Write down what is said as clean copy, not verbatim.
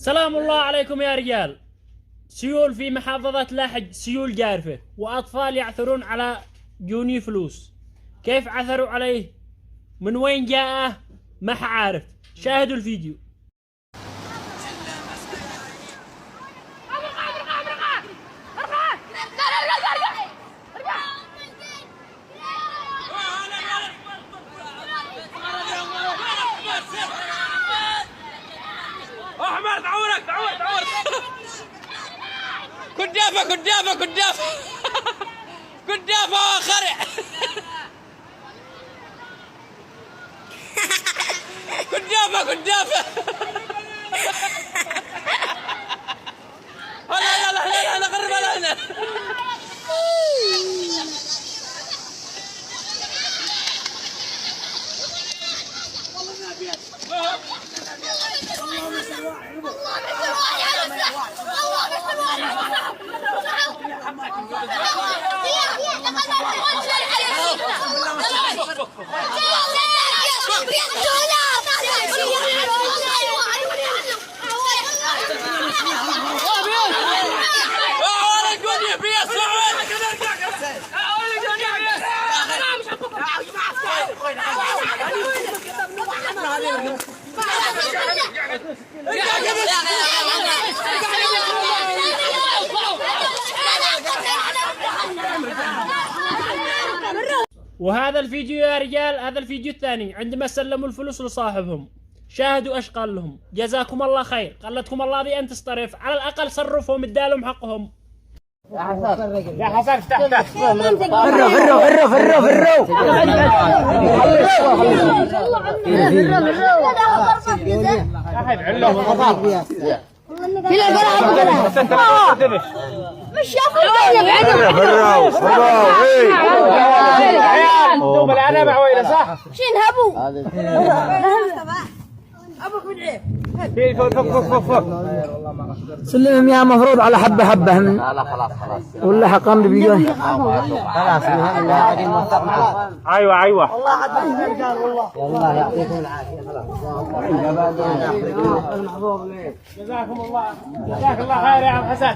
سلام الله عليكم يا رجال. سيول في محافظة لاحج سيول جارفة، وأطفال يعثرون على جوني فلوس. كيف عثروا عليه؟ من وين جاءه؟ ما عارف. شاهدوا الفيديو. احمد عورك كدافه خرع كدافه لا قرب هنا. وهذا الفيديو يا رجال، هذا الفيديو الثاني عندما سلموا الفلوس لصاحبهم. شاهدوا ايش قال لهم. جزاكم الله خير، قالتكم الله بأن تصطرف، على الأقل صرفهم ادالهم حقهم. يا حسن افتح مش شافوا دوب العنب عويله صح؟ شين هبو ابوك من ايه؟ فك سلمهم يا مفروض على حبة من لا خلاص ولا حقام بيجون خلاص ايوه والله يعطيكم العافية. جزاكم الله خير يا عم حسن.